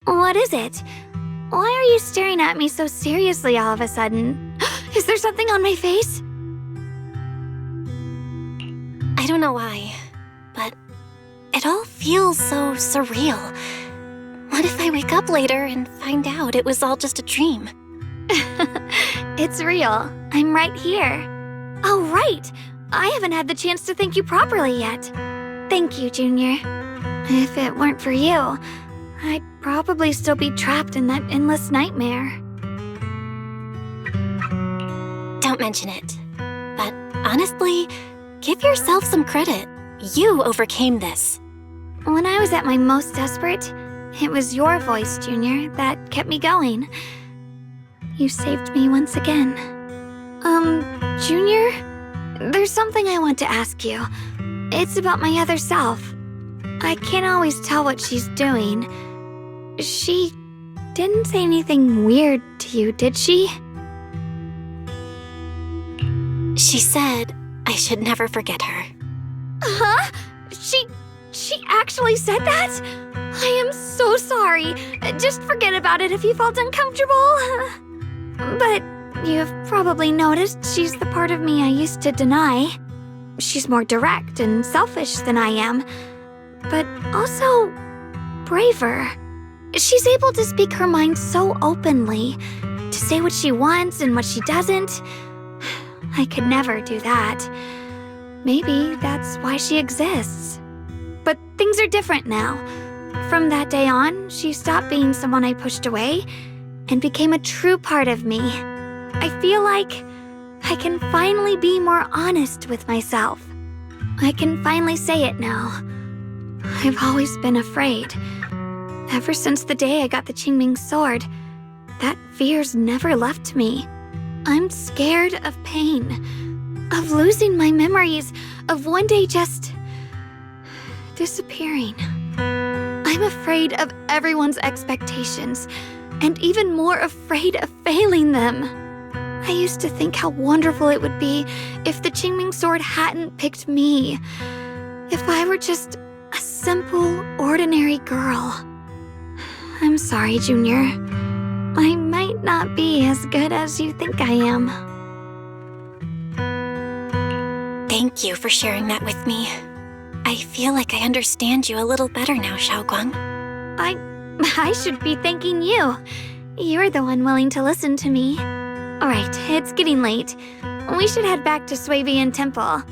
What is it? Why are you staring at me so seriously all of a sudden? Is there something on my face? I don't know why, but it all feels so surreal. What if I wake up later and find out it was all just a dream? It's real. I'm right here. Oh, right! I haven't had the chance to thank you properly yet. Thank you, Junior. If it weren't for you, I'd probably still be trapped in that endless nightmare. Don't mention it. But honestly, give yourself some credit. You overcame this. When I was at my most desperate, it was your voice, Junior, that kept me going. You saved me once again. Junior? There's something I want to ask you. It's about my other self. I can't always tell what she's doing. She didn't say anything weird to you, did she? She said I should never forget her. Huh? She actually said that? I am so sorry. Just forget about it if you felt uncomfortable. But you've probably noticed she's the part of me I used to deny. She's more direct and selfish than I am, but also braver. She's able to speak her mind so openly, to say what she wants and what she doesn't. I could never do that. Maybe that's why she exists. But things are different now. From that day on, she stopped being someone I pushed away and became a true part of me. I feel like I can finally be more honest with myself. I can finally say it now. I've always been afraid. Ever since the day I got the Qingming sword, that fear's never left me. I'm scared of pain, of losing my memories, of one day just disappearing. I'm afraid of everyone's expectations, and even more afraid of failing them. I used to think how wonderful it would be if the Qingming sword hadn't picked me. If I were just a simple, ordinary girl. I'm sorry, Junior. I might not be as good as you think I am. Thank you for sharing that with me. I feel like I understand you a little better now, Xiaoguang. I should be thanking you. You're the one willing to listen to me. Alright, it's getting late. We should head back to Swabian Temple.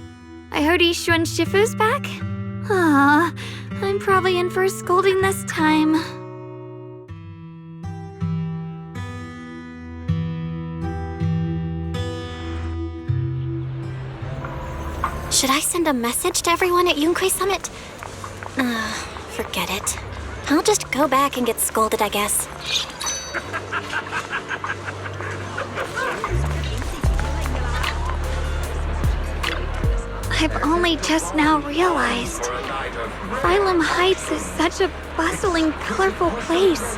I heard Ishu and Shifu's back? Ah, I'm probably in for a scolding this time. Should I send a message to everyone at Yunkai Summit? Forget it. I'll just go back and get scolded, I guess. I've only just now realized. Phylum Heights is such a bustling, colorful place.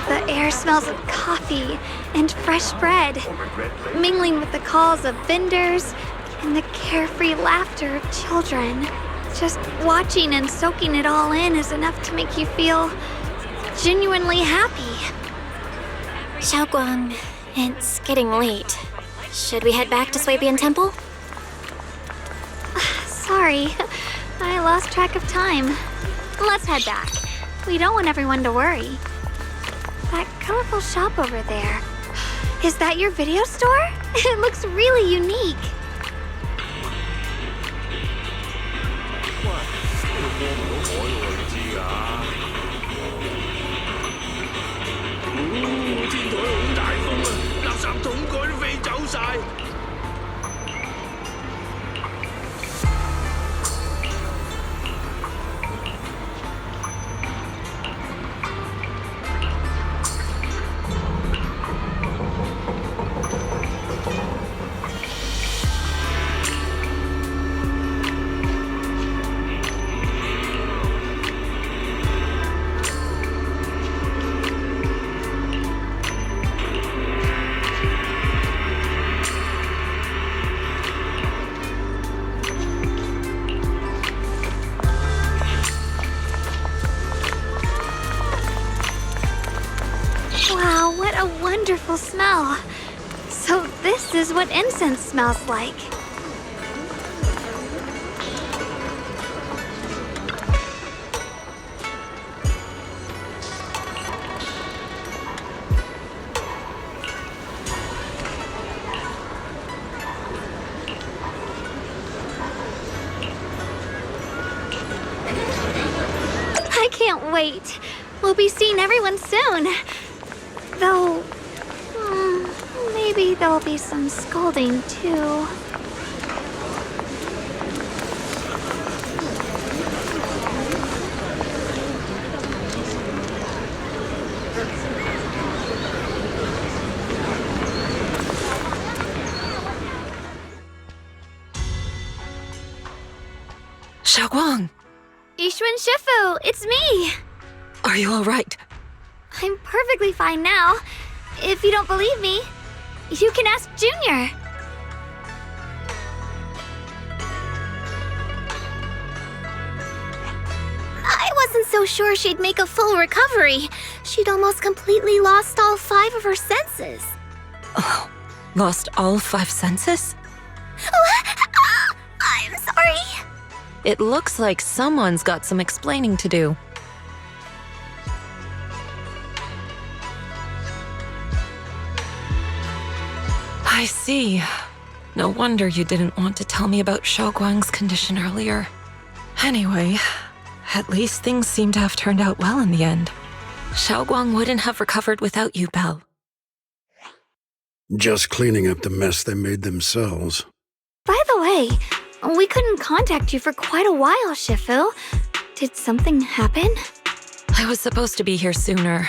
The air smells of coffee and fresh bread, mingling with the calls of vendors and the carefree laughter of children. Just watching and soaking it all in is enough to make you feel genuinely happy. Xiaoguang, it's getting late. Should we head back to Swabian Temple? Sorry, I lost track of time. Let's head back. We don't want everyone to worry. That colorful shop over there. Is that your video store? It looks really unique. wonderful smell. So this is what incense smells like. I can't wait. We'll be seeing everyone soon. Though, maybe there'll be some scolding too. Xiaoguang, Ishun Shifu, it's me! are you all right? I'm perfectly fine now. If you don't believe me, you can ask Junior. I wasn't so sure she'd make a full recovery. She'd almost completely lost all 5 of her senses. Oh, lost all 5 senses? I'm sorry. It looks like someone's got some explaining to do. I see. No wonder you didn't want to tell me about Xiaoguang's condition earlier. Anyway, at least things seem to have turned out well in the end. Xiaoguang wouldn't have recovered without you, Belle. Just cleaning up the mess they made themselves. By the way, we couldn't contact you for quite a while, Shifu. Did something happen? I was supposed to be here sooner.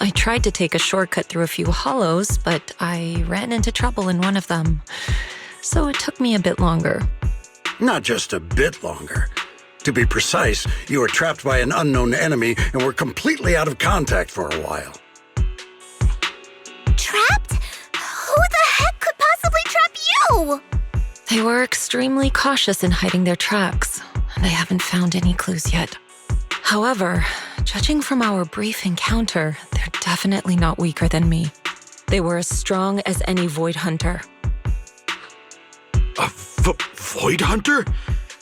I tried to take a shortcut through a few hollows, but I ran into trouble in one of them. So it took me a bit longer. Not just a bit longer. To be precise, you were trapped by an unknown enemy and were completely out of contact for a while. Trapped? Who the heck could possibly trap you? They were extremely cautious in hiding their tracks, and they haven't found any clues yet. However, judging from our brief encounter, they're definitely not weaker than me. They were as strong as any Void Hunter. A Void Hunter?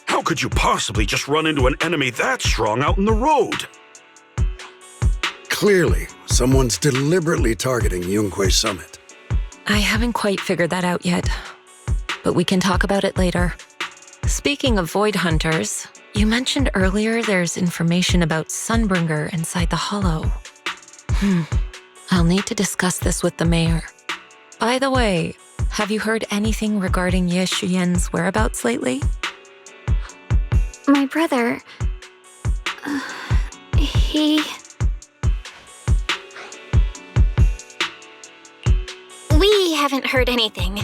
How could you possibly just run into an enemy that strong out in the road? Clearly, someone's deliberately targeting Yunque Summit. I haven't quite figured that out yet, but we can talk about it later. Speaking of Void Hunters, you mentioned earlier there's information about Sunbringer inside the hollow. I'll need to discuss this with the mayor. By the way, have you heard anything regarding Ye Shuyen's whereabouts lately? My brother... he... We haven't heard anything.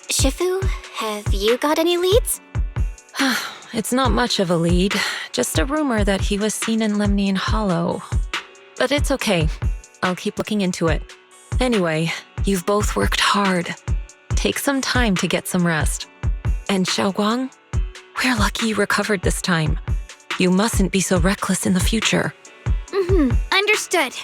Shifu, have you got any leads? It's not much of a lead, just a rumor that he was seen in Lemnian Hollow. But it's okay. I'll keep looking into it. Anyway, you've both worked hard. Take some time to get some rest. And Xiaoguang, we're lucky you recovered this time. You mustn't be so reckless in the future. Understood.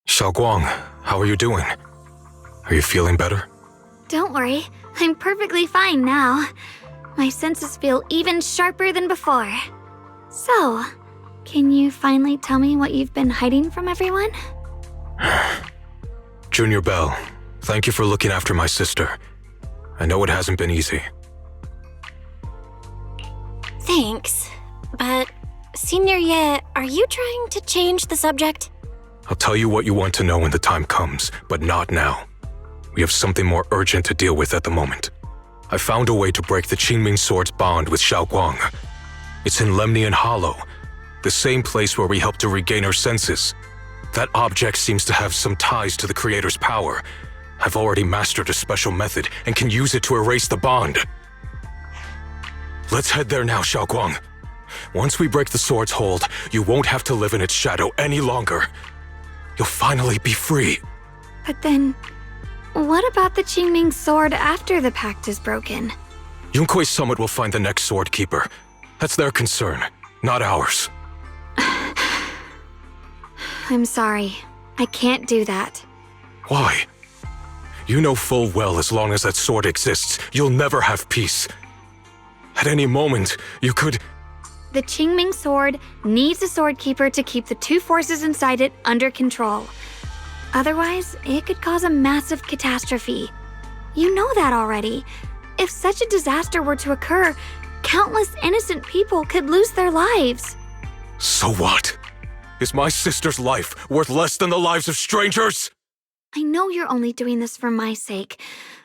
Xiaoguang, how are you doing? Are you feeling better? Don't worry, I'm perfectly fine now. My senses feel even sharper than before. So, can you finally tell me what you've been hiding from everyone? Junior Bell, thank you for looking after my sister. I know it hasn't been easy. Thanks, but Senior Ye, are you trying to change the subject? I'll tell you what you want to know when the time comes, but not now. We have something more urgent to deal with at the moment. I found a way to break the Qingming Sword's bond with Xiaoguang. It's in Lemnian Hollow, the same place where we helped to regain her senses. That object seems to have some ties to the Creator's power. I've already mastered a special method and can use it to erase the bond. Let's head there now, Xiaoguang. Once we break the sword's hold, you won't have to live in its shadow any longer. You'll finally be free. But then, what about the Qingming sword after the pact is broken? Yunkui's summit will find the next sword keeper. That's their concern, not ours. I'm sorry. I can't do that. Why? You know full well as long as that sword exists, you'll never have peace. At any moment, you could... The Qingming sword needs a sword keeper to keep the two forces inside it under control. Otherwise, it could cause a massive catastrophe. You know that already. If such a disaster were to occur, countless innocent people could lose their lives. So what? Is my sister's life worth less than the lives of strangers? I know you're only doing this for my sake,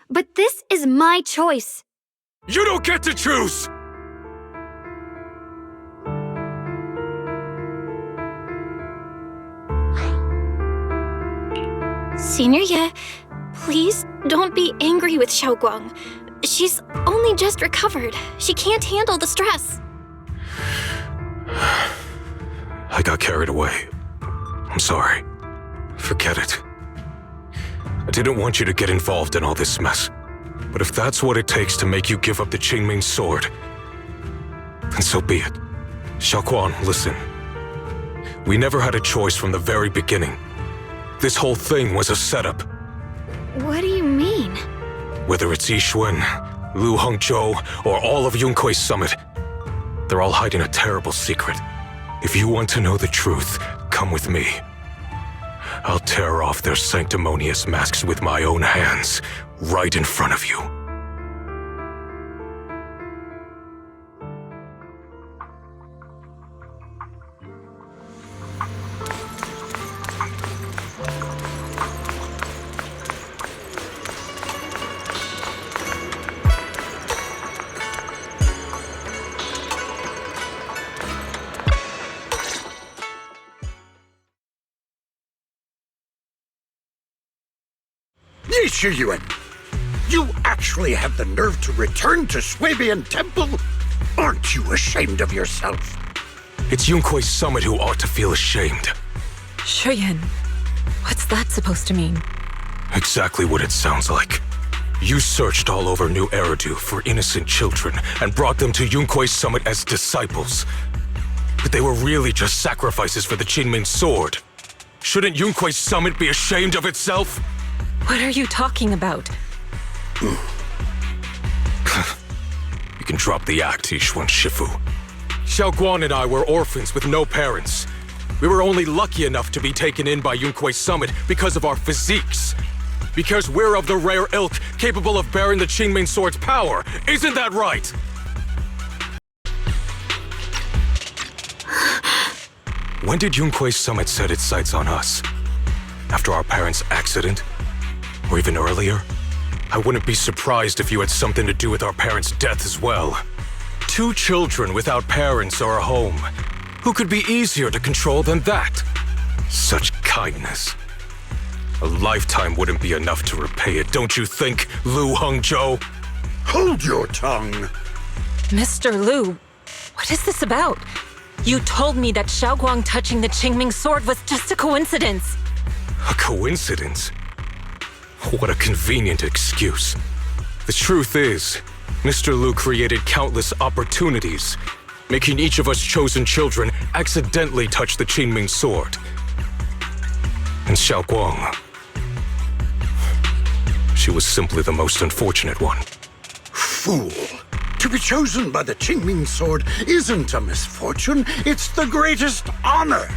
but this is my choice. You don't get to choose! Senior Ye, please don't be angry with Xiaoguang. She's only just recovered. She can't handle the stress. I got carried away. I'm sorry. Forget it. I didn't want you to get involved in all this mess. But if that's what it takes to make you give up the Qingming sword, then so be it. Xiaoguang, listen. We never had a choice from the very beginning. This whole thing was a setup. What do you mean? Whether it's Yixuan, Lu Hongzhou, or all of Yunkui's summit, they're all hiding a terrible secret. If you want to know the truth, come with me. I'll tear off their sanctimonious masks with my own hands, right in front of you. Yuan, you actually have the nerve to return to Swabian Temple? Aren't you ashamed of yourself? It's Yunkui's summit who ought to feel ashamed. Shuyan, what's that supposed to mean? Exactly what it sounds like. You searched all over New Eridu for innocent children and brought them to Yunkui's summit as disciples. But they were really just sacrifices for the Qingming sword. Shouldn't Yunkui's summit be ashamed of itself? What are you talking about? You can drop the act, Yixuan Shifu. Xiaoguang and I were orphans with no parents. We were only lucky enough to be taken in by Yunkui's summit because of our physiques. Because we're of the rare ilk capable of bearing the Qingming sword's power. Isn't that right? When did Yunkui's summit set its sights on us? After our parents' accident? Or even earlier? I wouldn't be surprised if you had something to do with our parents' death as well. 2 children without parents or a home. Who could be easier to control than that? Such kindness. A lifetime wouldn't be enough to repay it, don't you think, Lu Hongzhou? Hold your tongue. Mr. Lu, what is this about? You told me that Xiaoguang touching the Qingming sword was just a coincidence. A coincidence? What a convenient excuse. The truth is, Mr. Lu created countless opportunities, making each of us chosen children accidentally touch the Qingming sword. And Xiaoguang, she was simply the most unfortunate one. Fool. To be chosen by the Qingming sword isn't a misfortune, it's the greatest honor.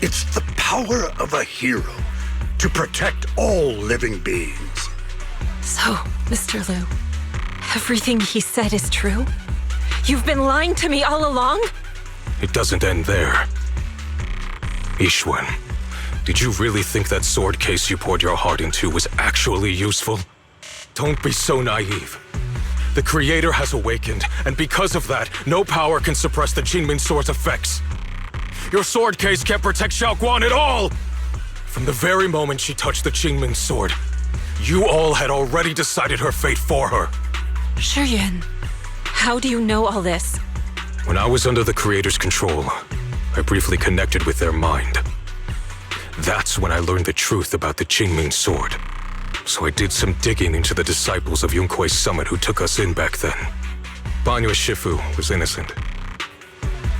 It's the power of a hero to protect all living beings. So, Mr. Lu, Everything he said is true? You've been lying to me all along? It doesn't end there. Ishwan, did you really think that sword case you poured your heart into was actually useful? Don't be so naive. The Creator has awakened, and because of that, no power can suppress the Qingming Sword's effects. Your sword case can't protect Xiaoguan at all! From the very moment she touched the Qingming Sword, you all had already decided her fate for her. Shiyun, how do you know all this? When I was under the Creator's control, I briefly connected with their mind. That's when I learned the truth about the Qingming Sword. So I did some digging into the disciples of Yunkui's summit who took us in back then. Banyue Shifu was innocent.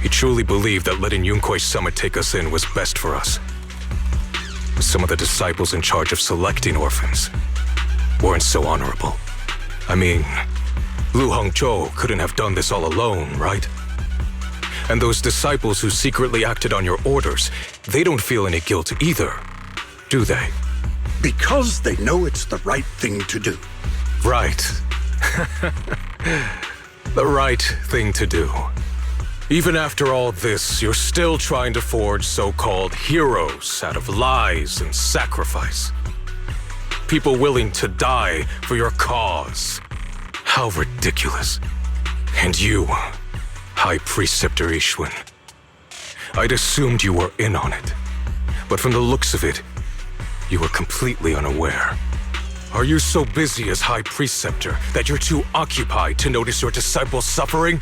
He truly believed that letting Yunkui's summit take us in was best for us. But some of the disciples in charge of selecting orphans weren't so honorable. I mean, Lu Hongzhou couldn't have done this all alone, right? And those disciples who secretly acted on your orders, they don't feel any guilt either, do they? Because they know it's the right thing to do. Right. The right thing to do. Even after all this, you're still trying to forge so-called heroes out of lies and sacrifice. People willing to die for your cause. How ridiculous. And you, High Preceptor Ishwan. I'd assumed you were in on it. But from the looks of it, you were completely unaware. Are you so busy as High Preceptor that you're too occupied to notice your disciples suffering?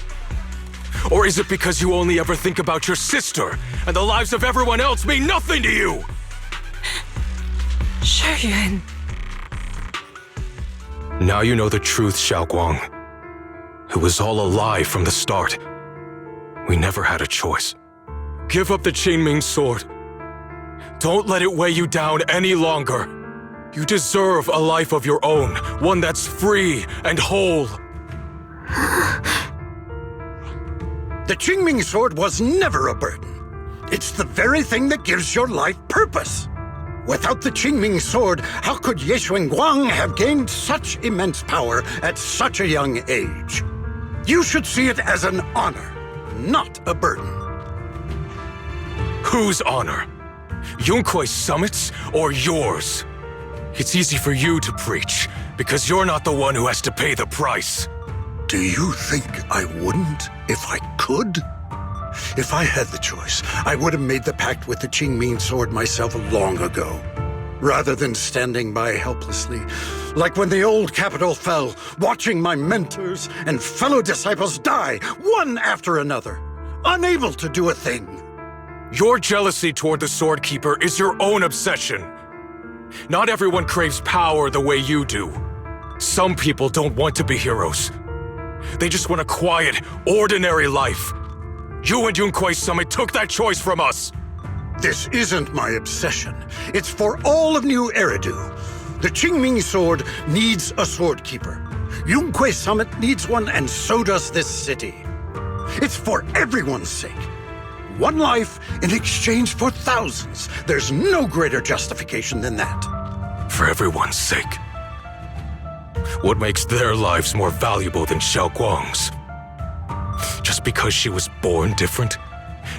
Or is it because you only ever think about your sister, and the lives of everyone else mean nothing to you? Shiyun. Now you know the truth, Xiaoguang. It was all a lie from the start. We never had a choice. Give up the Qingming Sword. Don't let it weigh you down any longer. You deserve a life of your own, one that's free and whole. The Qingming Sword was never a burden. It's the very thing that gives your life purpose. Without the Qingming Sword, how could Ye Guang have gained such immense power at such a young age? You should see it as an honor, not a burden. Whose honor? Yunkui's summit's or yours? It's easy for you to preach, because you're not the one who has to pay the price. Do you think I wouldn't if I could? If I had the choice, I would have made the pact with the Qingming Sword myself long ago, rather than standing by helplessly, like when the old capital fell, watching my mentors and fellow disciples die, one after another, unable to do a thing. Your jealousy toward the Sword Keeper is your own obsession. Not everyone craves power the way you do. Some people don't want to be heroes. They just want a quiet, ordinary life. You and Yunkui's summit took that choice from us. This isn't my obsession. It's for all of New Eridu. The Qingming Sword needs a Sword Keeper. Yunkui's summit needs one, and so does this city. It's for everyone's sake. One life in exchange for thousands. There's no greater justification than that. For everyone's sake. What makes their lives more valuable than Xiaoguang's? Just because she was born different?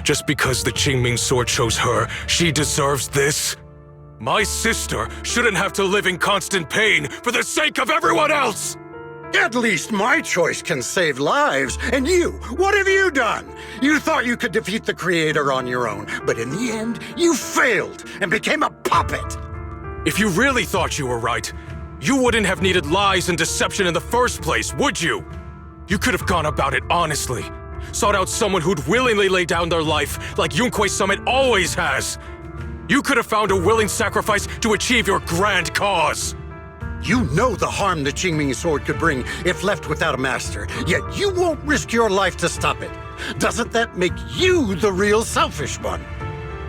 Just because the Qingming Sword chose her, she deserves this? My sister shouldn't have to live in constant pain for the sake of everyone else! At least my choice can save lives. And you, what have you done? You thought you could defeat the Creator on your own, but in the end, you failed and became a puppet. If you really thought you were right, you wouldn't have needed lies and deception in the first place, would you? You could have gone about it honestly. Sought out someone who'd willingly lay down their life, like Yunkui's summit always has. You could have found a willing sacrifice to achieve your grand cause. You know the harm the Qingming Sword could bring if left without a master, yet you won't risk your life to stop it. Doesn't that make you the real selfish one?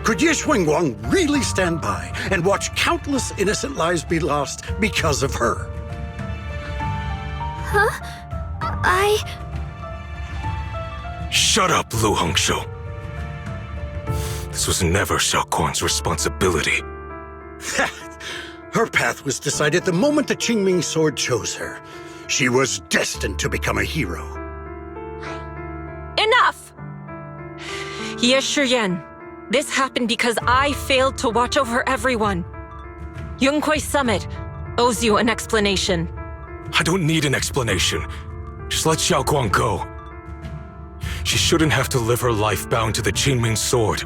Could Ye Guang really stand by and watch countless innocent lives be lost because of her? Huh? Shut up, Lu Hongzhou. This was never Xiaoguang's responsibility. Her path was decided the moment the Qingming Sword chose her. She was destined to become a hero. Enough! Ye Shiyan, this happened because I failed to watch over everyone. Yunkwei Summit owes you an explanation. I don't need an explanation. Just let Xiaoguang go. She shouldn't have to live her life bound to the Qingming sword.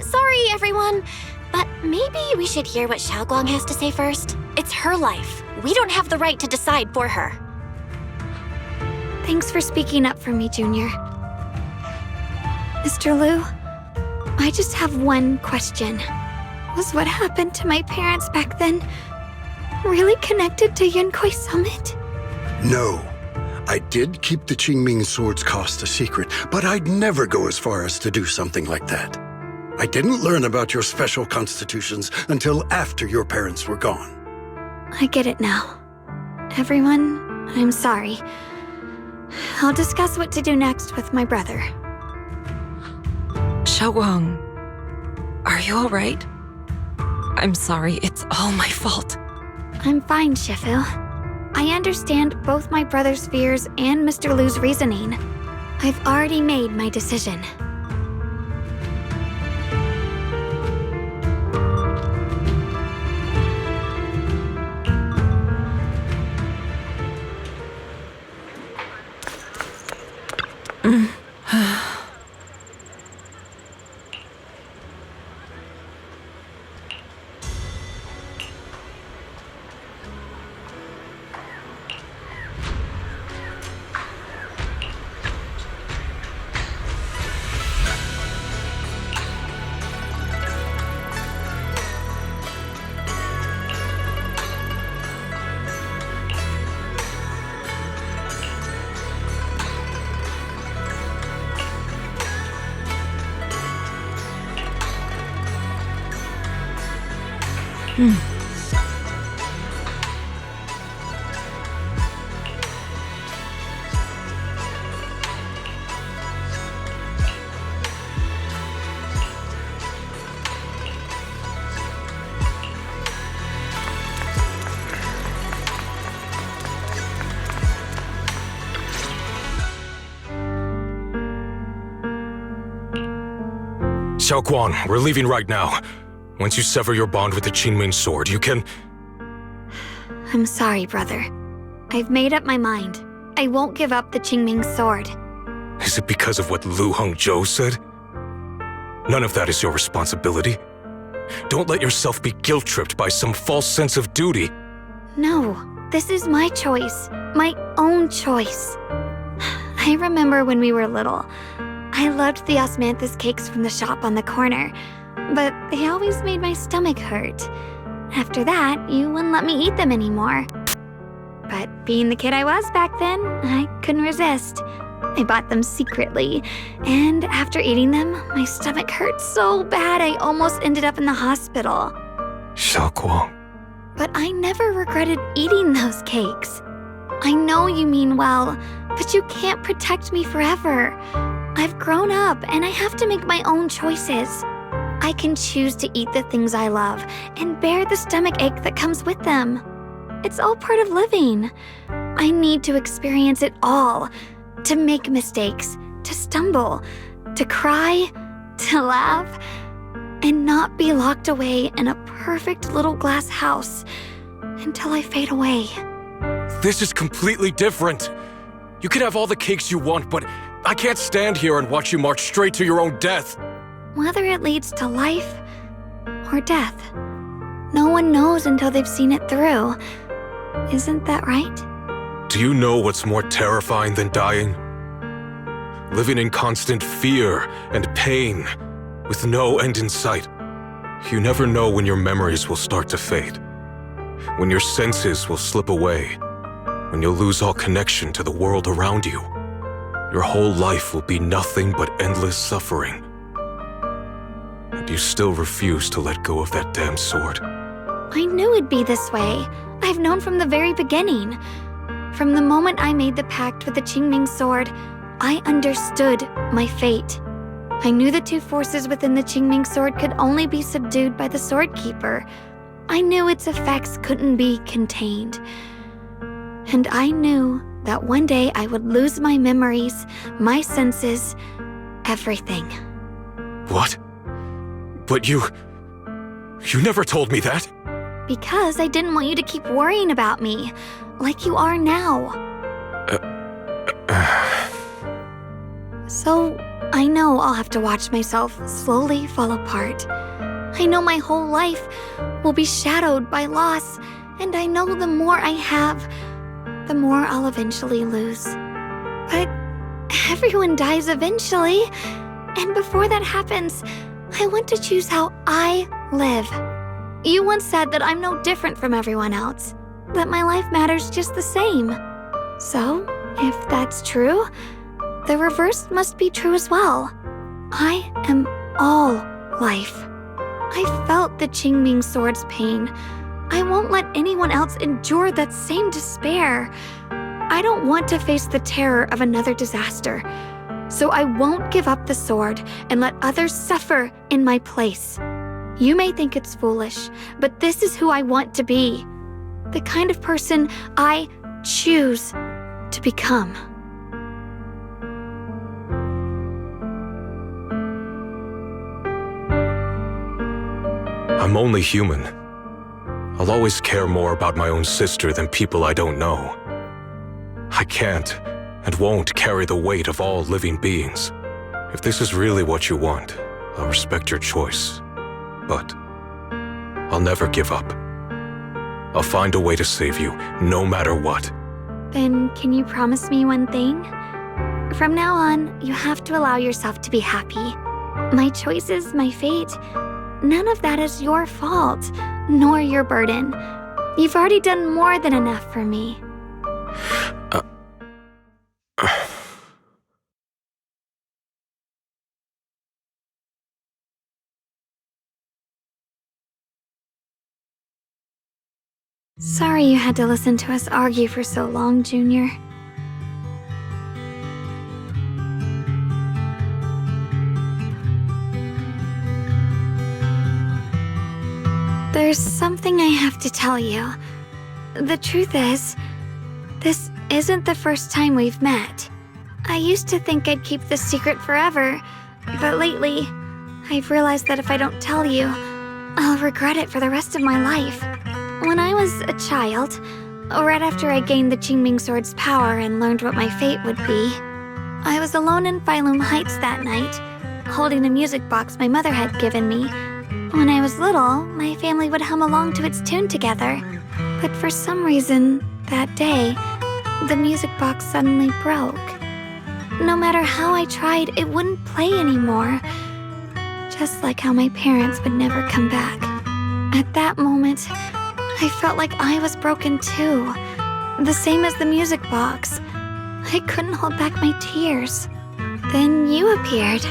Sorry, everyone. But maybe we should hear what Xiaoguang has to say first. It's her life. We don't have the right to decide for her. Thanks for speaking up for me, Junior. Mr. Liu, I just have one question. Was what happened to my parents back then really connected to Yunkwei Summit? No. I did keep the Qingming sword's cost a secret, but I'd never go as far as to do something like that. I didn't learn about your special constitutions until after your parents were gone. I get it now. Everyone, I'm sorry. I'll discuss what to do next with my brother. Xiaoguang, are you all right? I'm sorry, it's all my fault. I'm fine, Shifu. I understand both my brother's fears and Mr. Liu's reasoning. I've already made my decision. Xiaoguang, we're leaving right now. Once you sever your bond with the Qingming sword, you can... I'm sorry, brother. I've made up my mind. I won't give up the Qingming sword. Is it because of what Lu Hongzhou said? None of that is your responsibility. Don't let yourself be guilt-tripped by some false sense of duty. No, this is my choice. My own choice. I remember when we were little. I loved the osmanthus cakes from the shop on the corner, but they always made my stomach hurt. After that, you wouldn't let me eat them anymore. But being the kid I was back then, I couldn't resist. I bought them secretly, and after eating them, my stomach hurt so bad I almost ended up in the hospital. Xiaoguang. But I never regretted eating those cakes. I know you mean well, but you can't protect me forever. I've grown up, and I have to make my own choices. I can choose to eat the things I love and bear the stomach ache that comes with them. It's all part of living. I need to experience it all, to make mistakes, to stumble, to cry, to laugh, and not be locked away in a perfect little glass house until I fade away. This is completely different. You can have all the cakes you want, but I can't stand here and watch you march straight to your own death. Whether it leads to life or death, no one knows until they've seen it through. Isn't that right? Do you know what's more terrifying than dying? Living in constant fear and pain, with no end in sight. You never know when your memories will start to fade, when your senses will slip away, when you'll lose all connection to the world around you. Your whole life will be nothing but endless suffering. And you still refuse to let go of that damn sword. I knew it'd be this way. I've known from the very beginning. From the moment I made the pact with the Qingming sword, I understood my fate. I knew the two forces within the Qingming sword could only be subdued by the sword keeper. I knew its effects couldn't be contained. And I knew that one day I would lose my memories, my senses, everything. What? But you never told me that. Because I didn't want you to keep worrying about me, like you are now. So, I know I'll have to watch myself slowly fall apart. I know my whole life will be shadowed by loss, and I know the more I have, the more I'll eventually lose. But everyone dies eventually, and before that happens, I want to choose how I live. You once said that I'm no different from everyone else, that my life matters just the same. So, if that's true, the reverse must be true as well. I am all life. I felt the Qingming sword's pain. I won't let anyone else endure that same despair. I don't want to face the terror of another disaster. So I won't give up the sword and let others suffer in my place. You may think it's foolish, but this is who I want to be. The kind of person I choose to become. I'm only human. I'll always care more about my own sister than people I don't know. I can't and won't carry the weight of all living beings. If this is really what you want, I'll respect your choice. But I'll never give up. I'll find a way to save you, no matter what. Then can you promise me one thing? From now on, you have to allow yourself to be happy. My choices, my fate, none of that is your fault, nor your burden. You've already done more than enough for me. Sorry you had to listen to us argue for so long, Junior. There's something I have to tell you. The truth is, this isn't the first time we've met. I used to think I'd keep this secret forever, but lately, I've realized that if I don't tell you, I'll regret it for the rest of my life. When I was a child, right after I gained the Qingming sword's power and learned what my fate would be, I was alone in Phylum Heights that night, holding a music box my mother had given me. When I was little, my family would hum along to its tune together. But for some reason, that day, the music box suddenly broke. No matter how I tried, it wouldn't play anymore. Just like how my parents would never come back. At that moment, I felt like I was broken too. The same as the music box. I couldn't hold back my tears. Then you appeared.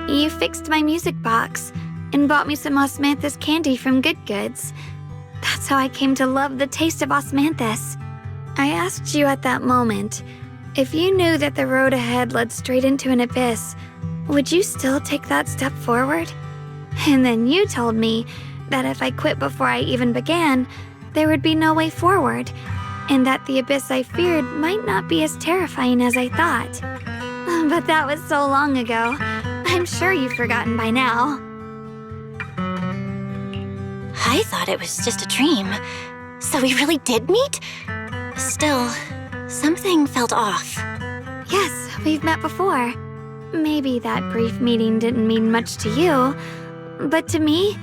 You fixed my music box and bought me some osmanthus candy from Good Goods. That's how I came to love the taste of osmanthus. I asked you at that moment, if you knew that the road ahead led straight into an abyss, would you still take that step forward? And then you told me that if I quit before I even began, there would be no way forward, and that the abyss I feared might not be as terrifying as I thought. But that was so long ago. I'm sure you've forgotten by now. I thought it was just a dream. So we really did meet? Still, something felt off. Yes, we've met before. Maybe that brief meeting didn't mean much to you, but to me,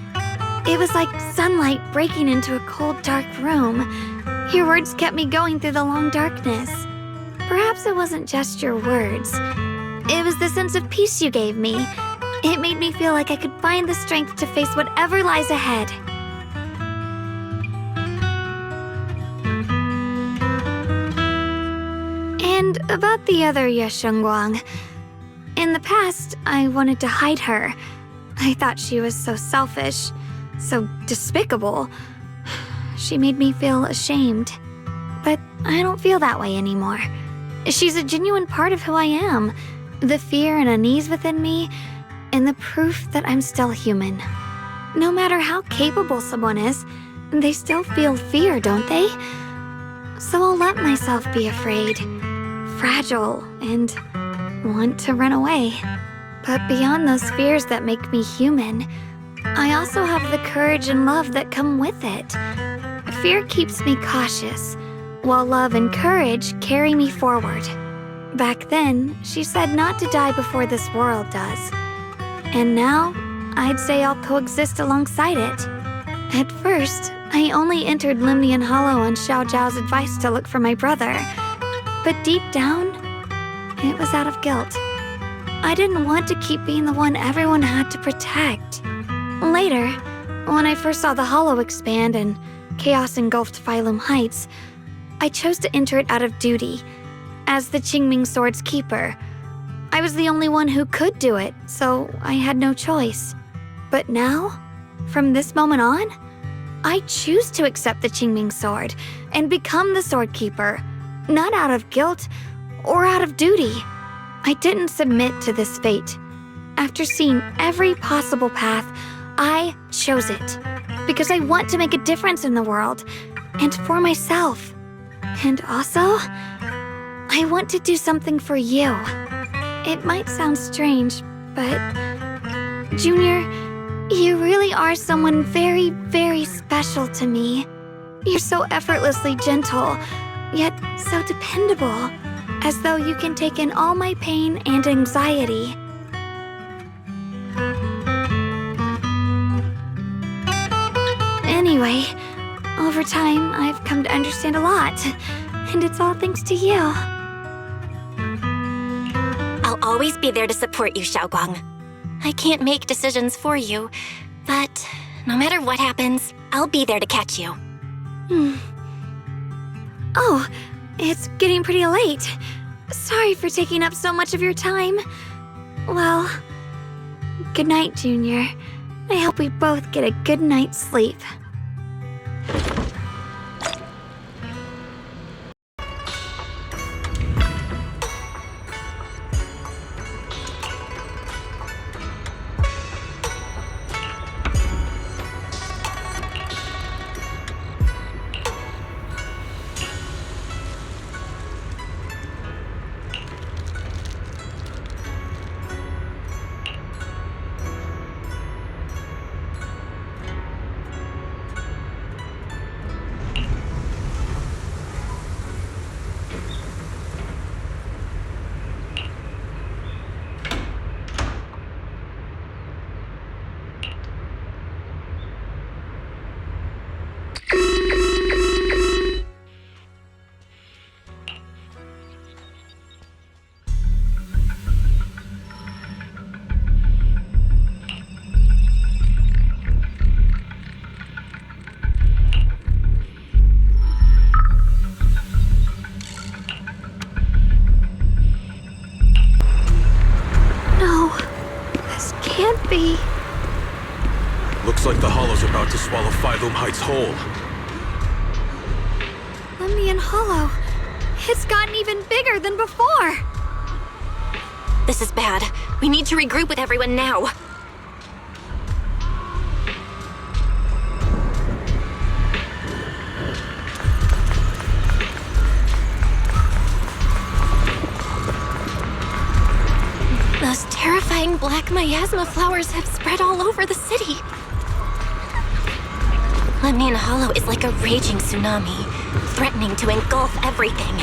it was like sunlight breaking into a cold, dark room. Your words kept me going through the long darkness. Perhaps it wasn't just your words. It was the sense of peace you gave me. It made me feel like I could find the strength to face whatever lies ahead. And about the other Yeshengguang. In the past, I wanted to hide her. I thought she was so selfish, so despicable. She made me feel ashamed. But I don't feel that way anymore. She's a genuine part of who I am. The fear and unease within me, and the proof that I'm still human. No matter how capable someone is, they still feel fear, don't they? So I'll let myself be afraid, fragile, and want to run away. But beyond those fears that make me human, I also have the courage and love that come with it. Fear keeps me cautious, while love and courage carry me forward. Back then, she said not to die before this world does. And now, I'd say I'll coexist alongside it. At first, I only entered Limnian Hollow on Xiao Zhao's advice to look for my brother. But deep down, it was out of guilt. I didn't want to keep being the one everyone had to protect. Later, when I first saw the Hollow expand and chaos engulfed Phylum Heights, I chose to enter it out of duty, as the Qingming Sword's keeper. I was the only one who could do it, so I had no choice. But now, from this moment on, I choose to accept the Qingming Sword and become the Sword Keeper, not out of guilt or out of duty. I didn't submit to this fate. After seeing every possible path, I chose it because I want to make a difference in the world and for myself. And also, I want to do something for you. It might sound strange, but Junior, you really are someone very, very special to me. You're so effortlessly gentle, yet so dependable, as though you can take in all my pain and anxiety. Anyway, over time, I've come to understand a lot, and it's all thanks to you. I'll always be there to support you, Xiaoguang. I can't make decisions for you, but no matter what happens, I'll be there to catch you. Oh, it's getting pretty late. Sorry for taking up so much of your time. Well, good night, Junior. I hope we both get a good night's sleep. Looks like the Hollow's about to swallow Phylum Heights whole. Limnian Hollow. It's gotten even bigger than before. This is bad. We need to regroup with everyone now. Those terrifying black miasma flowers have spread all over the city. Limnian Hollow is like a raging tsunami, threatening to engulf everything.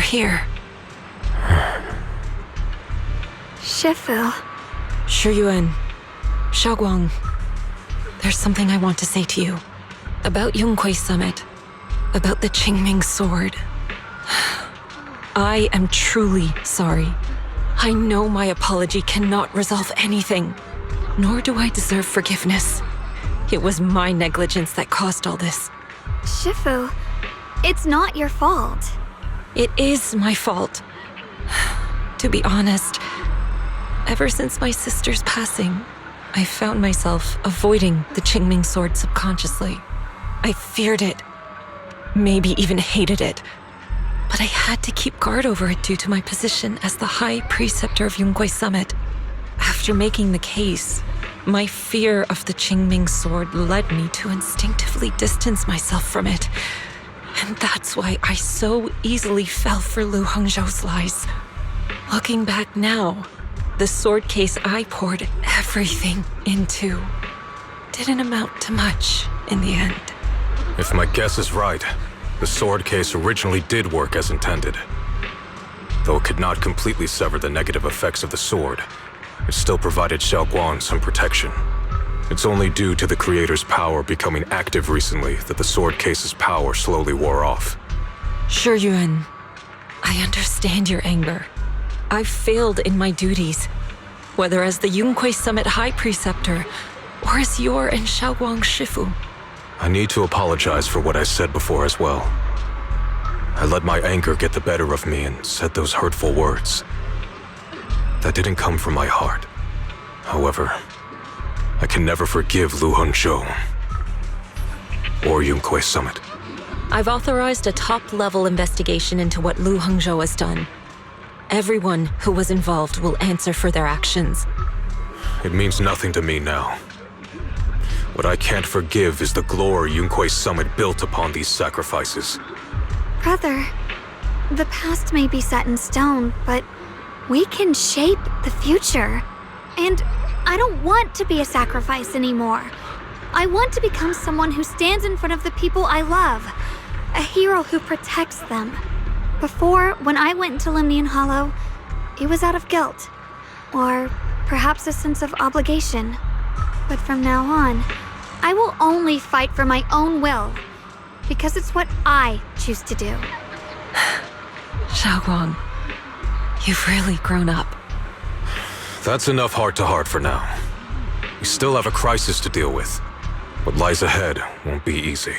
here. Shifu. Shiyuan, Xiaoguang, there's something I want to say to you. About Yongkui's summit. About the Qingming sword. I am truly sorry. I know my apology cannot resolve anything, nor do I deserve forgiveness. It was my negligence that caused all this. Shifu, it's not your fault. It is my fault. To be honest, ever since my sister's passing, I found myself avoiding the Qingming sword subconsciously. I feared it, maybe even hated it, but I had to keep guard over it due to my position as the High Preceptor of Yongkui Summit. After making the case, my fear of the Qingming sword led me to instinctively distance myself from it. And that's why I so easily fell for Lu Hangzhou's lies. Looking back now, the sword case I poured everything into didn't amount to much in the end. If my guess is right, the sword case originally did work as intended. Though it could not completely sever the negative effects of the sword, it still provided Xiaoguang some protection. It's only due to the creator's power becoming active recently that the sword case's power slowly wore off. Shiyuan, I understand your anger. I failed in my duties, whether as the Yongkui Summit High Preceptor or as your and Xiaoguang's Shifu. I need to apologize for what I said before as well. I let my anger get the better of me and said those hurtful words. That didn't come from my heart. However, I can never forgive Lu Hangzhou or Yongkui Summit. I've authorized a top-level investigation into what Lu Hangzhou has done. Everyone who was involved will answer for their actions. It means nothing to me now. What I can't forgive is the glory Yongkui Summit built upon these sacrifices. Brother, the past may be set in stone, but we can shape the future. And I don't want to be a sacrifice anymore. I want to become someone who stands in front of the people I love. A hero who protects them. Before, when I went into Lemnian Hollow, it was out of guilt. Or perhaps a sense of obligation. But from now on, I will only fight for my own will. Because it's what I choose to do. Xiaoguang, you've really grown up. That's enough heart-to-heart for now. We still have a crisis to deal with. What lies ahead won't be easy.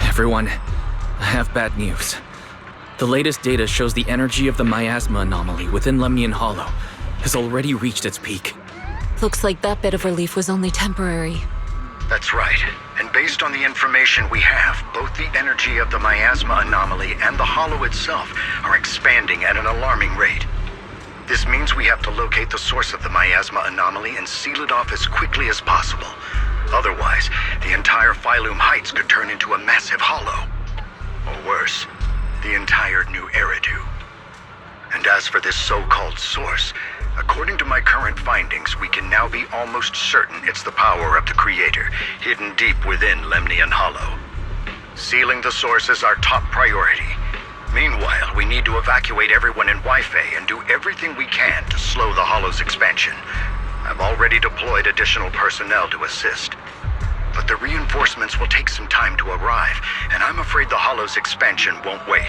Everyone, I have bad news. The latest data shows the energy of the miasma anomaly within Lemnian Hollow has already reached its peak. Looks like that bit of relief was only temporary. That's right. And based on the information we have, both the energy of the miasma anomaly and the hollow itself are expanding at an alarming rate. This means we have to locate the source of the miasma anomaly and seal it off as quickly as possible. Otherwise, the entire Phylum Heights could turn into a massive hollow. Or worse, the entire New Eridu. And as for this so-called source, according to my current findings, we can now be almost certain it's the power of the Creator, hidden deep within Lemnian Hollow. Sealing the source is our top priority. Meanwhile, we need to evacuate everyone in Wi-Fi and do everything we can to slow the Hollow's expansion. I've already deployed additional personnel to assist. But the reinforcements will take some time to arrive, and I'm afraid the Hollow's expansion won't wait.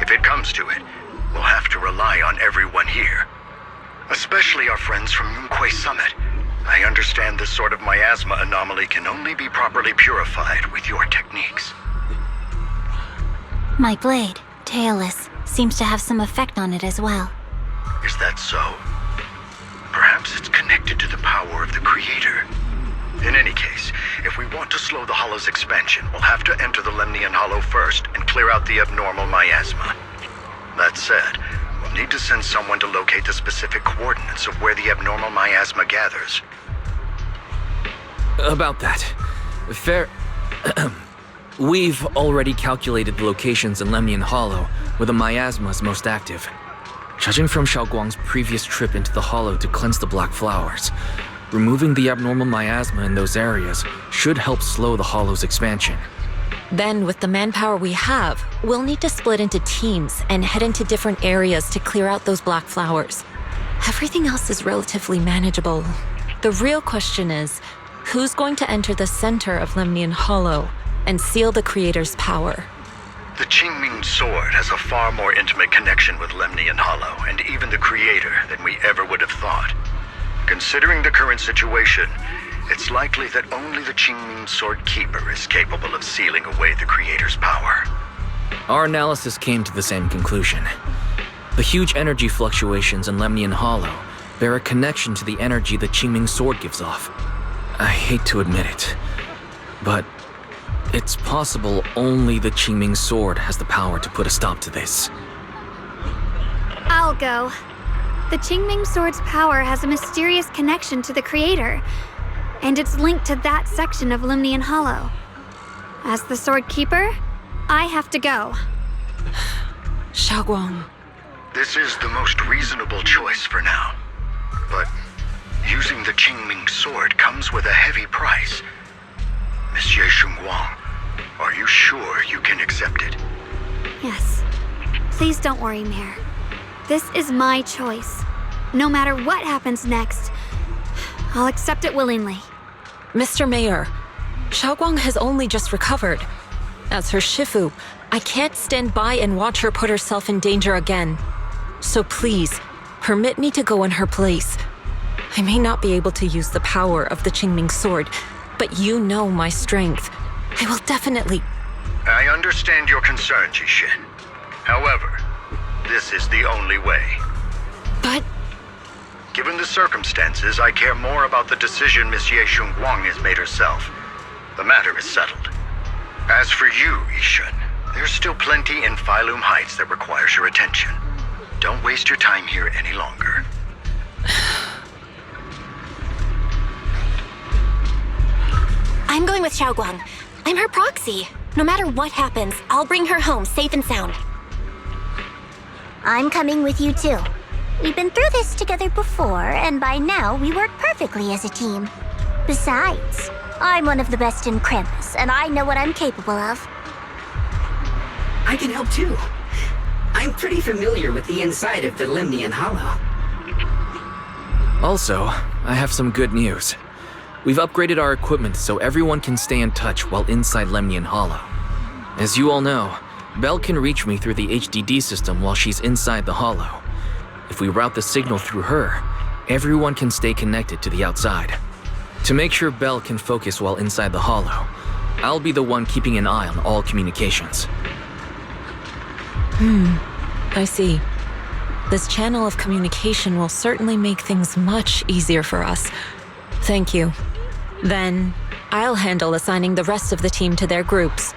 If it comes to it, we'll have to rely on everyone here. Especially our friends from Yongkui Summit. I understand this sort of miasma anomaly can only be properly purified with your techniques. My blade, Tailless, seems to have some effect on it as well. Is that so? Perhaps it's connected to the power of the Creator. In any case, if we want to slow the Hollow's expansion, we'll have to enter the Lemnian Hollow first and clear out the abnormal miasma. That said, we'll need to send someone to locate the specific coordinates of where the abnormal miasma gathers. About that, we've already calculated the locations in Lemnian Hollow where the miasma is most active. Judging from Xiaoguang's previous trip into the Hollow to cleanse the Black Flowers, Removing the abnormal miasma in those areas should help slow the Hollow's expansion. Then, with the manpower we have, we'll need to split into teams and head into different areas to clear out those black flowers. Everything else is relatively manageable. The real question is, who's going to enter the center of Lemnian Hollow and seal the Creator's power? The Qingming Sword has a far more intimate connection with Lemnian Hollow and even the Creator than we ever would have thought. Considering the current situation, it's likely that only the Qingming Sword Keeper is capable of sealing away the Creator's power. Our analysis came to the same conclusion. The huge energy fluctuations in Lemnian Hollow bear a connection to the energy the Qingming Sword gives off. I hate to admit it, but it's possible only the Qingming Sword has the power to put a stop to this. I'll go. The Qingming Sword's power has a mysterious connection to the Creator, and it's linked to that section of Lemnian Hollow. As the Sword Keeper, I have to go. Xiaoguang. This is the most reasonable choice for now. But using the Qingming Sword comes with a heavy price. Monsieur Xunguang, are you sure you can accept it? Yes. Please don't worry, Mayor. This is my choice. No matter what happens next, I'll accept it willingly. Mr. Mayor, Xiaoguang has only just recovered. As her Shifu, I can't stand by and watch her put herself in danger again. So please, permit me to go in her place. I may not be able to use the power of the Qingming Sword, but you know my strength. I will definitely... I understand your concern, Jishin. However, this is the only way. But... Given the circumstances, I care more about the decision Monsieur Xunguang has made herself. The matter is settled. As for you, Yishun, there's still plenty in Phylum Heights that requires your attention. Don't waste your time here any longer. I'm going with Xiaoguang. I'm her proxy. No matter what happens, I'll bring her home safe and sound. I'm coming with you too. We've been through this together before, and by now we work perfectly as a team. Besides, I'm one of the best in Krampus, and I know what I'm capable of. I can help too. I'm pretty familiar with the inside of the Lemnian Hollow. Also, I have some good news. We've upgraded our equipment so everyone can stay in touch while inside Lemnian Hollow. As you all know, Belle can reach me through the HDD system while she's inside the Hollow. If we route the signal through her, everyone can stay connected to the outside. To make sure Belle can focus while inside the Hollow, I'll be the one keeping an eye on all communications. I see. This channel of communication will certainly make things much easier for us. Thank you. Then, I'll handle assigning the rest of the team to their groups.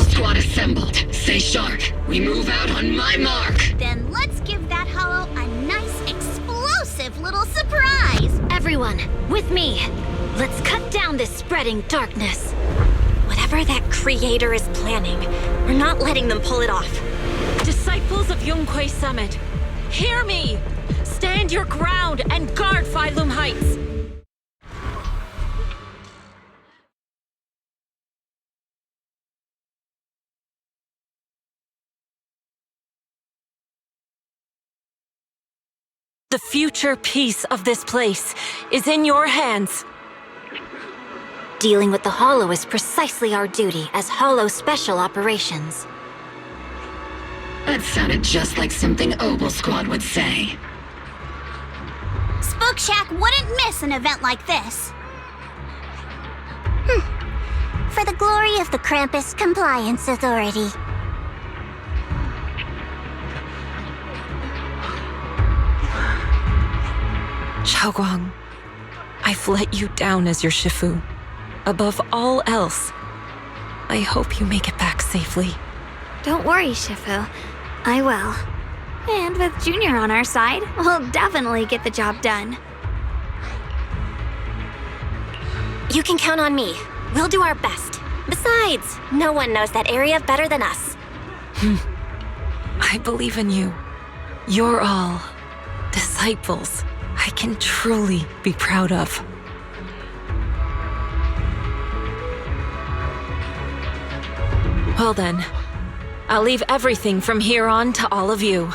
Squad assembled. Stay sharp. We move out on my mark. Then let's give that hollow a nice, explosive little surprise! Everyone, with me. Let's cut down this spreading darkness. Whatever that Creator is planning, we're not letting them pull it off. Disciples of Yunquei Summit, hear me! Stand your ground and guard Phylum Heights! The future peace of this place is in your hands. Dealing with the Hollow is precisely our duty as Hollow Special Operations. That sounded just like something Obel Squad would say. Spook Shack wouldn't miss an event like this. For the glory of the Krampus Compliance Authority. Xiaoguang, I've let you down as your Shifu. Above all else, I hope you make it back safely. Don't worry, Shifu. I will. And with Junior on our side, we'll definitely get the job done. You can count on me. We'll do our best. Besides, no one knows that area better than us. I believe in you. You're all disciples I can truly be proud of. Well then, I'll leave everything from here on to all of you.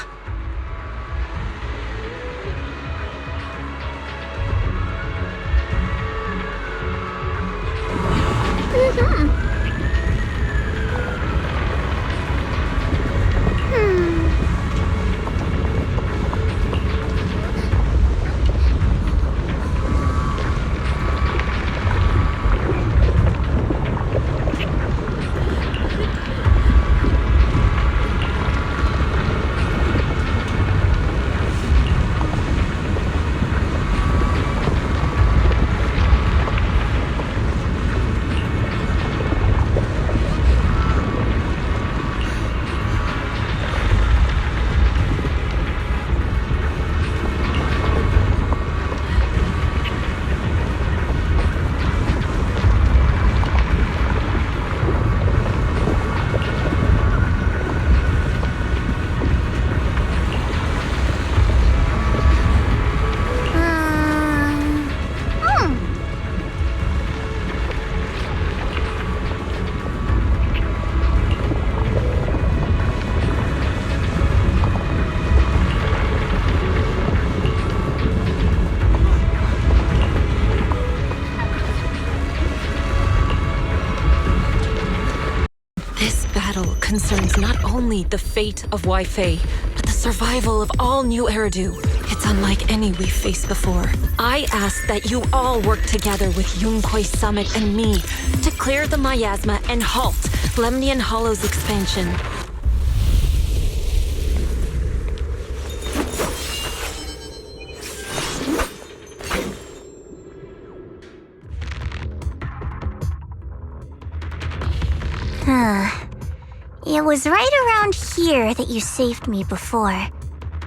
Concerns not only the fate of Wi-Fi, but the survival of all New Eridu. It's unlike any we've faced before. I ask that you all work together with Yunquei Summit and me to clear the miasma and halt Lemnian Hollow's expansion. It was right around here that you saved me before.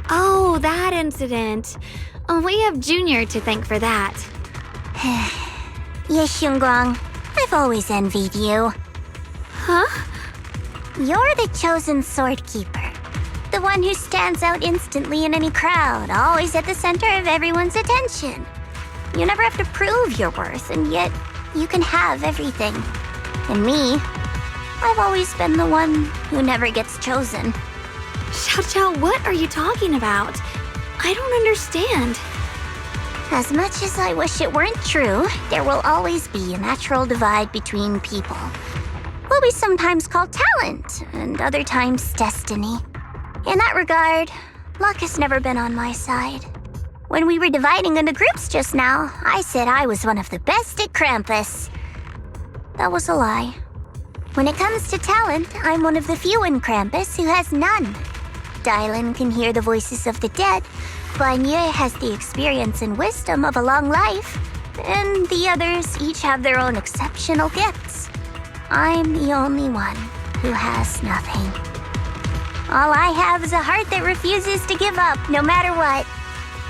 Oh, that incident. We have Junior to thank for that. Yes, Xunguang. I've always envied you. Huh? You're the chosen sword keeper. The one who stands out instantly in any crowd, always at the center of everyone's attention. You never have to prove your worth, and yet you can have everything. And me, I've always been the one who never gets chosen. Xiao, what are you talking about? I don't understand. As much as I wish it weren't true, there will always be a natural divide between people. What we sometimes call talent, and other times destiny. In that regard, luck has never been on my side. When we were dividing into groups just now, I said I was one of the best at Krampus. That was a lie. When it comes to talent, I'm one of the few in Krampus who has none. Dylan can hear the voices of the dead, Guanye has the experience and wisdom of a long life, and the others each have their own exceptional gifts. I'm the only one who has nothing. All I have is a heart that refuses to give up, no matter what.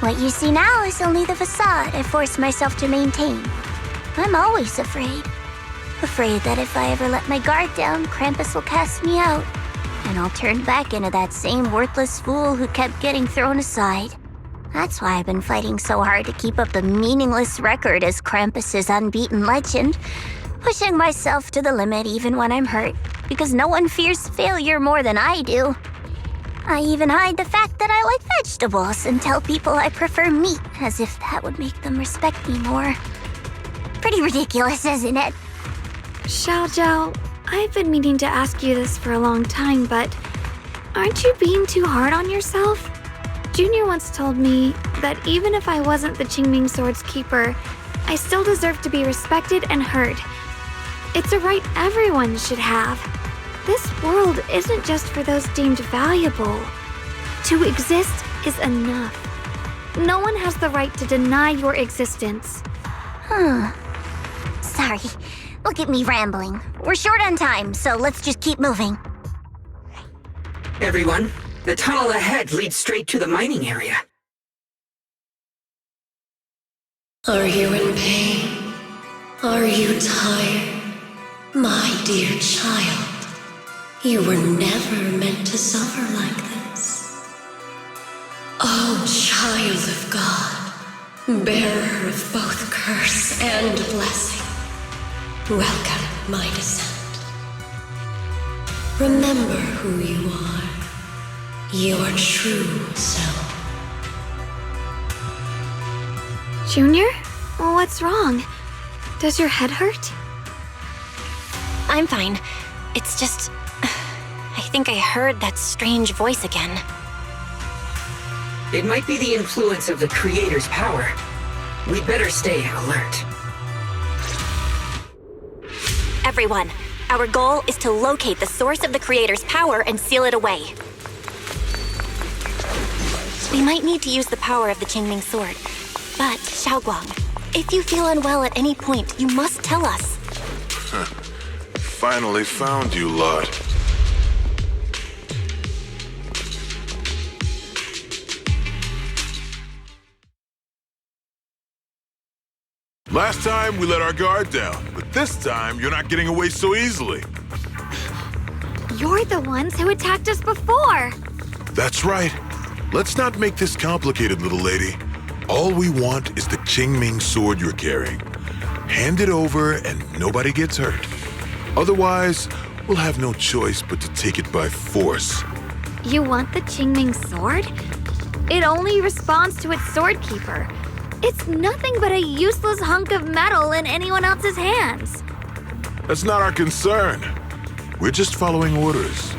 What you see now is only the facade I force myself to maintain. I'm always afraid. Afraid that if I ever let my guard down, Krampus will cast me out, and I'll turn back into that same worthless fool who kept getting thrown aside. That's why I've been fighting so hard to keep up the meaningless record as Krampus's unbeaten legend, pushing myself to the limit even when I'm hurt, because no one fears failure more than I do. I even hide the fact that I like vegetables and tell people I prefer meat, as if that would make them respect me more. Pretty ridiculous, isn't it? Xiao, I've been meaning to ask you this for a long time, but aren't you being too hard on yourself? Junior once told me that even if I wasn't the Qingming Sword's keeper, I still deserve to be respected and heard. It's a right everyone should have. This world isn't just for those deemed valuable. To exist is enough. No one has the right to deny your existence. Sorry. Look at me rambling. We're short on time, so let's just keep moving. Everyone, the tunnel ahead leads straight to the mining area. Are you in pain? Are you tired? My dear child, You were never meant to suffer like this. Oh, child of God, bearer of both curse and blessing, welcome my descent. Remember who you are, your true self. Junior? What's wrong? Does your head hurt? I'm fine. It's just... I think I heard that strange voice again. It might be the influence of the Creator's power. We'd better stay alert. Everyone, our goal is to locate the source of the Creator's power and seal it away. We might need to use the power of the Qingming Sword. But, Xiaoguang, if you feel unwell at any point, you must tell us. Finally found you, lot. Last time, we let our guard down, but this time, you're not getting away so easily. You're the ones who attacked us before. That's right. Let's not make this complicated, little lady. All we want is the Qingming sword you're carrying. Hand it over and nobody gets hurt. Otherwise, we'll have no choice but to take it by force. You want the Qingming sword? It only responds to its sword keeper. It's nothing but a useless hunk of metal in anyone else's hands. That's not our concern. We're just following orders.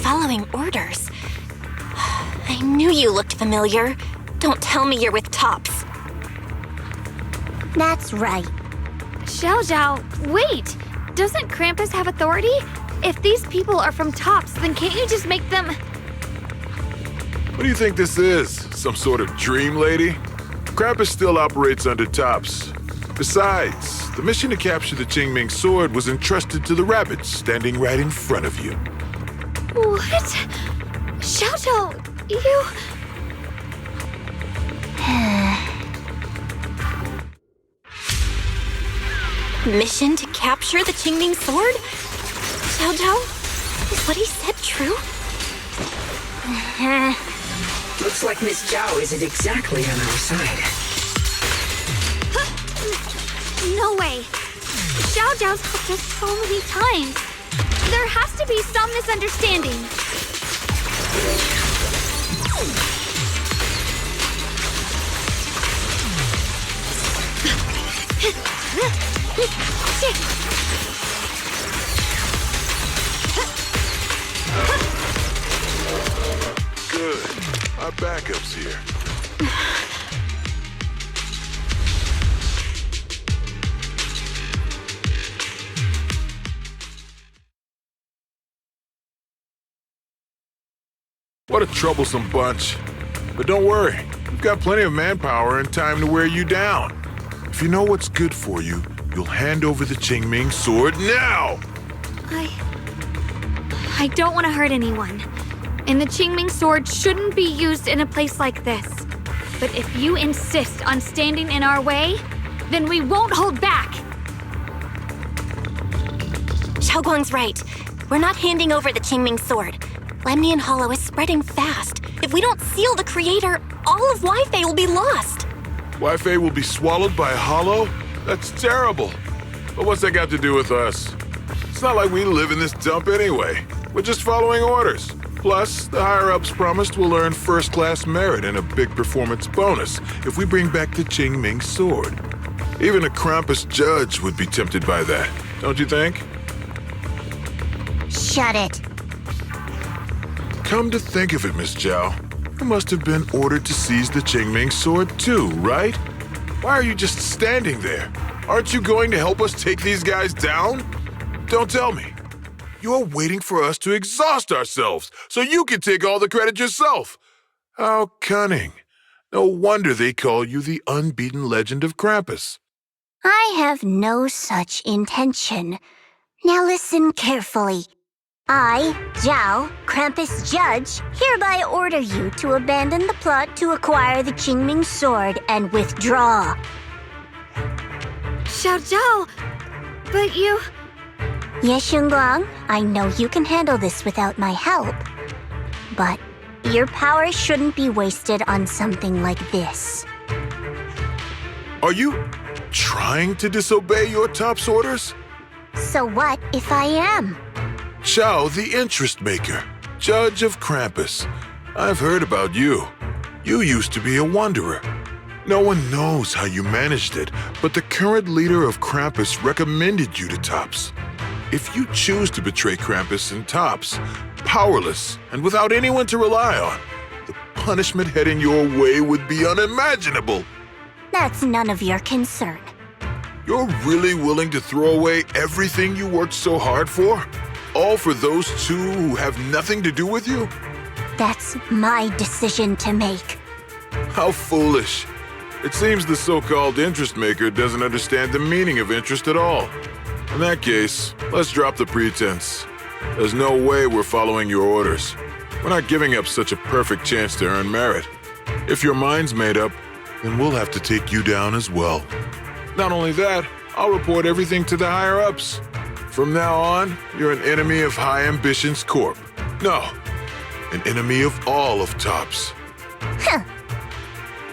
Following orders? I knew you looked familiar. Don't tell me you're with Tops. That's right. Xiao Zhao, wait! Doesn't Krampus have authority? If these people are from Tops, then can't you just make them... What do you think this is? Some sort of dream lady? Krampus still operates under Tops. Besides, the mission to capture the Qingming sword was entrusted to the rabbits standing right in front of you. What? Xiao Zhao, you... Mission to capture the Qingming sword? Xiao Zhao? Is what he said true? Looks like Miss Zhao isn't exactly on our side. No way. Xiao Zhao's helped us so many times. There has to be some misunderstanding. Good. Our backup's here. What a troublesome bunch. But don't worry, we've got plenty of manpower and time to wear you down. If you know what's good for you, you'll hand over the Qingming sword now! I don't want to hurt anyone. And the Qingming sword shouldn't be used in a place like this. But if you insist on standing in our way, then we won't hold back! Xiaoguang's right. We're not handing over the Qingming sword. Lemnian Hollow is spreading fast. If we don't seal the Creator, all of Wi-Fi will be lost. Wi-Fi will be swallowed by a hollow? That's terrible. But what's that got to do with us? It's not like we live in this dump anyway. We're just following orders. Plus, the higher-ups promised we'll earn first-class merit and a big performance bonus if we bring back the Qingming sword. Even a Krampus judge would be tempted by that, don't you think? Shut it. Come to think of it, Miss Zhao, you must have been ordered to seize the Qingming sword too, right? Why are you just standing there? Aren't you going to help us take these guys down? Don't tell me. You're waiting for us to exhaust ourselves so you can take all the credit yourself. How cunning. No wonder they call you the unbeaten legend of Krampus. I have no such intention. Now listen carefully. I, Zhao, Krampus Judge, hereby order you to abandon the plot to acquire the Qingming sword and withdraw. Xiao Zhao, but you... Yes, Yunguang, I know you can handle this without my help. But your power shouldn't be wasted on something like this. Are you trying to disobey your top's orders? So what if I am? Xiao, the interest maker, judge of Krampus. I've heard about you. You used to be a wanderer. No one knows how you managed it, but the current leader of Krampus recommended you to Tops. If you choose to betray Krampus and Tops, powerless and without anyone to rely on, the punishment heading your way would be unimaginable. That's none of your concern. You're really willing to throw away everything you worked so hard for? All for those two who have nothing to do with you? That's my decision to make. How foolish. It seems the so-called interest maker doesn't understand the meaning of interest at all. In that case, let's drop the pretense. There's no way we're following your orders. We're not giving up such a perfect chance to earn merit. If your mind's made up, then we'll have to take you down as well. Not only that, I'll report everything to the higher-ups. From now on, you're an enemy of High Ambitions Corp. No, an enemy of all of Tops. Huh.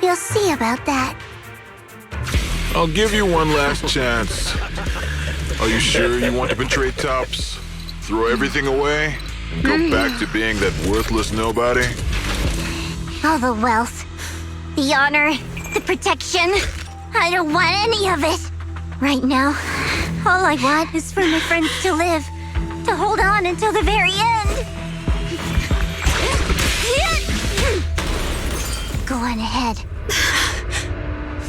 You'll see about that. I'll give you one last chance. Are you sure you want to betray Tops? Throw everything away and go back to being that worthless nobody? All the wealth, the honor, the protection. I don't want any of it. Right now, all I want is for my friends to live, to hold on until the very end. Go on ahead.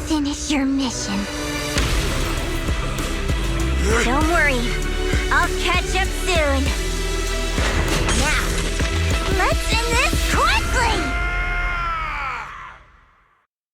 Finish your mission. Don't worry, I'll catch up soon.